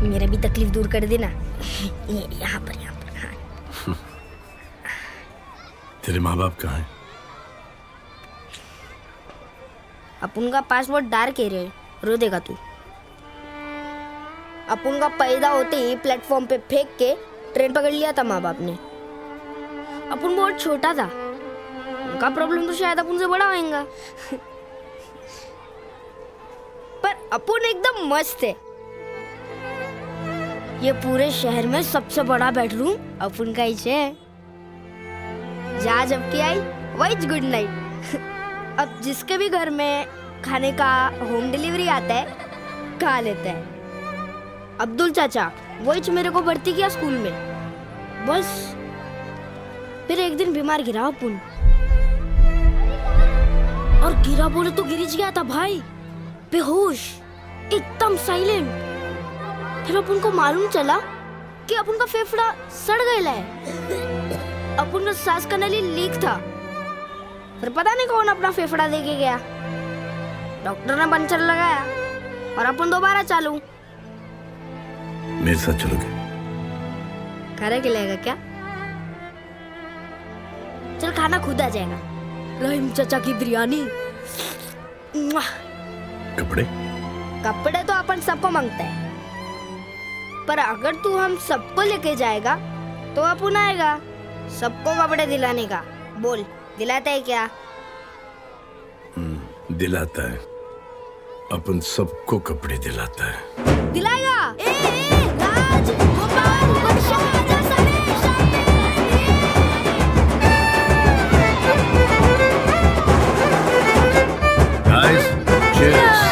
मेरा भी तकलीफ दूर कर देना। यहाँ पर हाँ। तेरे माँ बाप कहाँ हैं? अपन का पासपोर्ट डार के रे, रो देगा तू। अपन का पैदा होते ही प्लेटफॉर्म पे फेंक के ट्रेन पकड़ लिया था माँ बाप ने। अपन बहुत छोटा था, उनका प्रॉब्लम तो शायद अपन से बड़ा होएगा। पर अपन एकदम मस्त है। ये पूरे शहर में सबसे बड़ा बेडरूम अपन का ही है। जहाँ जब की आई वही गुड नाइट। अब जिसके भी घर में खाने का होम डिलीवरी आता है, खा लेता है। अब्दुल चाचा वही मेरे को भर्ती किया स्कूल में। बस फिर एक दिन बीमार गिरा अपन, और गिरा बोले तो गिर गया था भाई, बेहोश, एकदम साइलेंट। फिर अपन को मालूम चला कि अपन का फेफड़ा सड़ गया है। अपन का सांस का नली लीक था। फिर पता नहीं कौन अपना फेफड़ा देके गया। डॉक्टर ने पंचर लगाया और अपन दोबारा चालू। मेरे साथ चलोगे? खाना खिलाएगा क्या? चल, खाना खुद आ जाएगा। रहीम चाचा की बिरयानी। कपड़े? कपड़े तो अपन सबको मांगता है, पर अगर तू हम सबको लेके जाएगा तो अपन आएगा सबको कपड़े दिलाने का। बोल, दिलाता है क्या? दिलाता है। अपन सबको कपड़े दिलाता है। दिलाएगा? राज, गोपाल, वर्षा, आजा सरेश, Guys, cheers.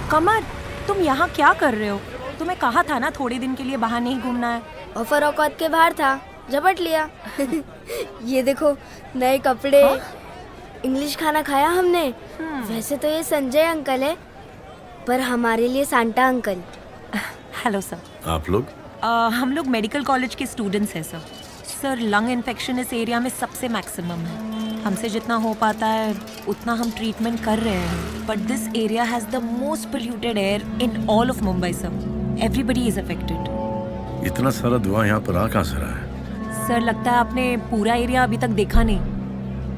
कमर, तुम यहाँ क्या कर रहे हो? तुम्हें कहा था ना थोड़े दिन के लिए बाहर नहीं घूमना है। ऑफर औकात के बाहर था, झपट लिया। ये देखो, नए कपड़े, इंग्लिश खाना खाया हमने। वैसे तो ये संजय अंकल है, पर हमारे लिए सांता अंकल। Hello sir. आप लोग? हम लोग मेडिकल कॉलेज के स्टूडेंट्स हैं सर। सर, लंग इन्फेक्शन इस एरिया में सबसे मैक्सिमम है। हमसे जितना हो पाता है उतना हम ट्रीटमेंट कर रहे हैं, but this area has the most polluted air in all of Mumbai sir. Everybody is affected. इतना सारा धुआं यहाँ पर आ कहाँ से रहा है? सर, लगता है आपने पूरा एरिया अभी तक देखा नहीं।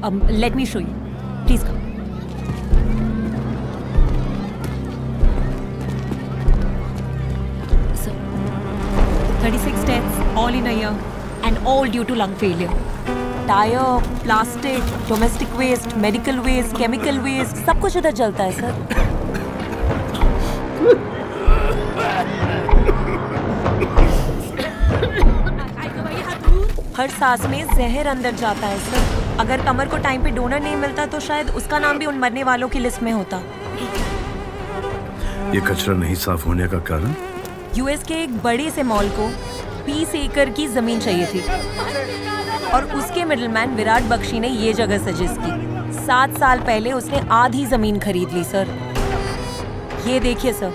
अब let me show you, please come. Sir, 36 deaths all in a year and all due to lung failure. Tyre, plastic, domestic waste, medical waste, chemical waste, सब कुछ इधर जलता है सर। हर सांस में जहर अंदर जाता है सर। अगर कमर को टाइम पे डोनर नहीं मिलता तो शायद उसका नाम भी उन मरने वालों की लिस्ट में होता। ये कचरा नहीं साफ होने का कारण? यूएस के एक बड़े से मॉल को 20 एकड़ की जमीन चाहिए थी, और उसके मिडलमैन विराट बख्शी ने ये जगह सजेस्ट की। 7 साल पहले उसने आधी जमीन खरीद ली सर। ये देखिए सर,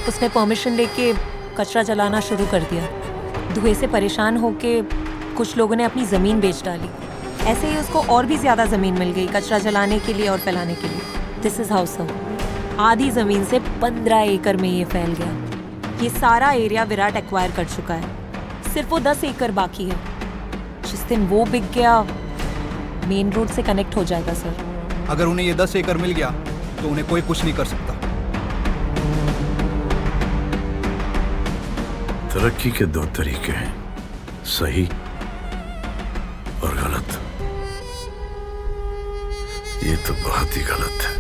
उसने परमिशन लेके कचरा जलाना शुरू कर दिया। धुएं से परेशान होके कुछ लोगों ने अपनी जमीन बेच डाली। ऐसे ही उसको और भी ज्यादा जमीन मिल गई कचरा जलाने के लिए और फैलाने के लिए। दिस इज हाउ सर, आधी जमीन से 15 एकड़ में ये फैल गया। ये सारा एरिया विराट एक्वायर कर चुका है, सिर्फ वो 10 एकड़ बाकी है। जिस दिन वो बिक गया, मेन रोड से कनेक्ट हो जाएगा सर। अगर उन्हें ये 10 एकड़ मिल गया तो उन्हें कोई कुछ नहीं कर सकता। तरक्की के 2 तरीके हैं, सही और गलत। ये तो बहुत ही गलत है।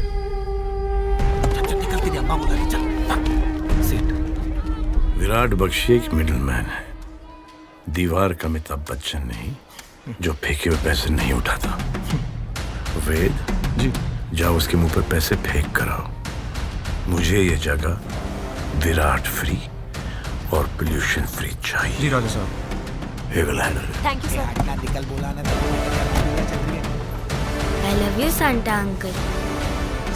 विराट बख्शी एक मिडलमैन है, दीवार का अमिताभ बच्चन नहीं, जो फेंके हुए पैसे नहीं उठाता। वेद जी, जाओ उसके मुंह पर पैसे फेंक कर आओ। मुझे ये जगह विराट फ्री और पोल्यूशन फ्री चाहिए। जी राजा साहब। He will handle it. Thank you sir. निकल बोला ना तो चल रही है। I love you Santa uncle.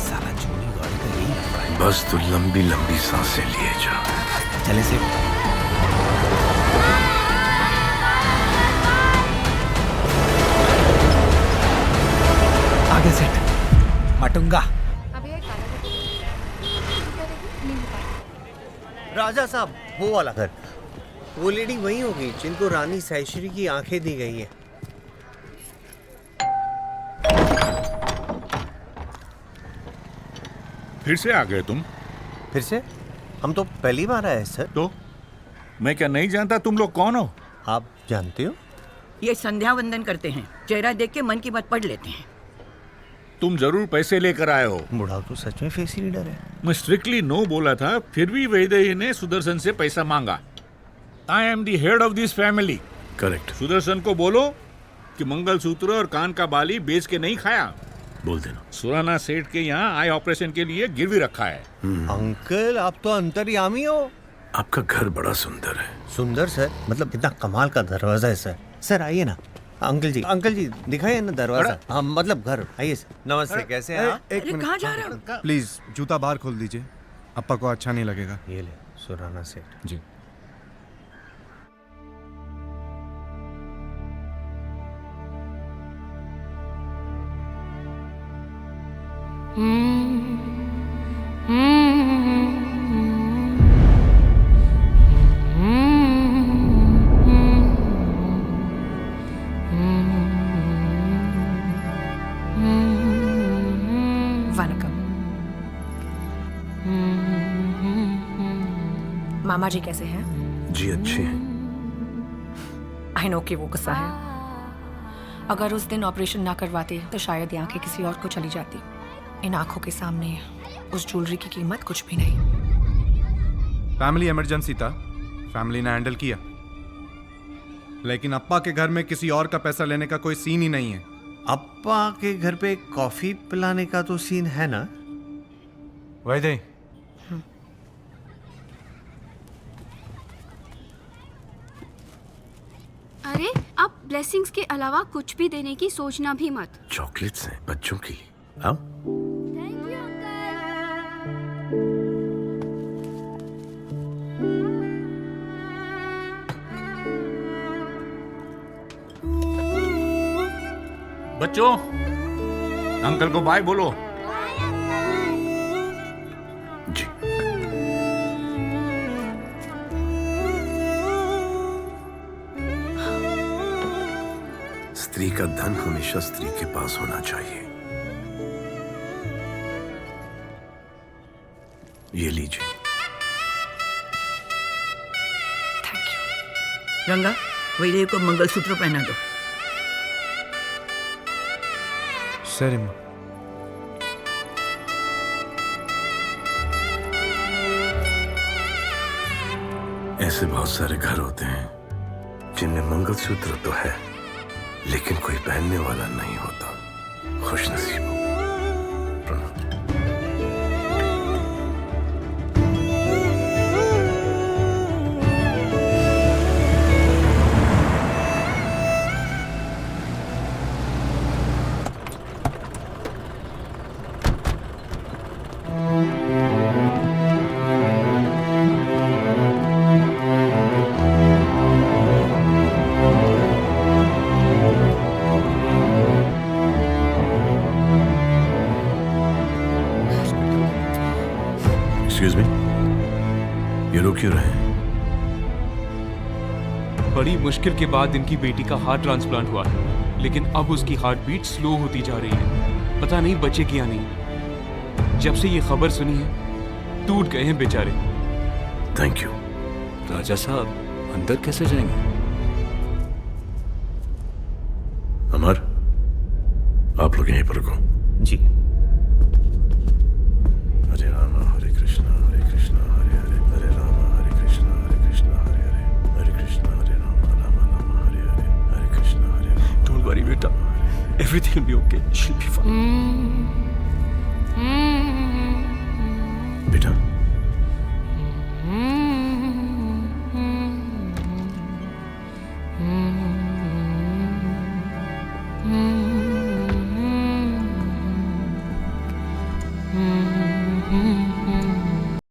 साला चूनी गाड़ी का यही लफड़ा है। बस तू लंबी लंबी सांसें लिए जा। चले से आगे सेट मटूंगा। राजा साहब वो वाला घर, वो लेडी वही होगी जिनको रानी साइश्री की आंखें दी गई है। फिर से आ गए तुम? फिर से? हम तो पहली बार आए सर। तो मैं क्या नहीं जानता तुम लोग कौन हो? आप जानते हो? ये संध्या वंदन करते हैं, चेहरा देख के मन की बात पढ़ लेते हैं। तुम जरूर पैसे लेकर आए हो। बुढ़ाऊ तो सच में फेस रीडर है। मैं स्ट्रिक्टली नो बोला था, फिर भी वैदेही ने सुदर्शन से पैसा मांगा। I am the head of this family. Correct. Sudarshan को बोलो कि मंगलसूत्र और कान का बाली बेच के नहीं खाया। बोल देना। सुराना सेठ के यहाँ आई ऑपरेशन के लिए गिरवी रखा है। अंकल आप तो अंतर्यामी हो। आपका घर बड़ा सुंदर है। सुंदर सर? मतलब कितना कमाल का दरवाजा है सर। सर आइए ना। अंकल जी दिखाइए ना दरवाजा। हाँ मतलब घर। आइए सर। नमस्ते, कैसे हैं आप? अरे कहाँ जा रहे हो? प्लीज जूता बाहर खोल दीजिए, अप्पा को अच्छा नहीं लगेगा। ये ले सुराना सेठ। जी। वनकम। मामा जी कैसे हैं? जी अच्छे हैं। आई नो कि वो गुस्सा है। अगर उस दिन ऑपरेशन ना करवाते तो शायद ये आंखें किसी और को चली जाती। इन आंखों के सामने उस ज्वेलरी की कीमत कुछ भी नहीं। फैमिली इमरजेंसी था, फैमिली ने हैंडल किया, लेकिन अप्पा के घर में किसी और का पैसा लेने का कोई सीन ही नहीं है। अप्पा के घर पे कॉफी पिलाने का तो सीन है ना? वैदे अरे आप ब्लेसिंग्स के अलावा कुछ भी देने की सोचना भी मत। चॉकलेट्स हैं बच्चों की। आओ। बच्चों, अंकल को बाय बोलो। जी। स्त्री का धन हमेशा स्त्री के पास होना चाहिए। ये लीजिए। रंगा, वैदेही को मंगलसूत्र पहना दो। सर ऐसे बहुत सारे घर होते हैं जिनमें मंगलसूत्र तो है लेकिन कोई पहनने वाला नहीं होता। खुशनसीब हो। प्रणाम। एक्सक्यूज मी, ये रुक क्यों रहे हैं? बड़ी मुश्किल के बाद इनकी बेटी का हार्ट ट्रांसप्लांट हुआ है, लेकिन अब उसकी हार्ट बीट स्लो होती जा रही है। पता नहीं बचेगी या नहीं। जब से ये खबर सुनी है टूट गए हैं बेचारे। Thank you. राजा साहब अंदर कैसे जाएंगे? अमर, आप लोग यहीं पर रुको। जी। हरे राम हरे कृष्णा हरे हरे हरे राम हरे कृष्णा हरे हरे हरे कृष्णा हरे राम हरे हरे हरे कृष्णा हरे राम। डोंट वरी बेटा, everything will be okay, she will be fine. बेटा, हम्म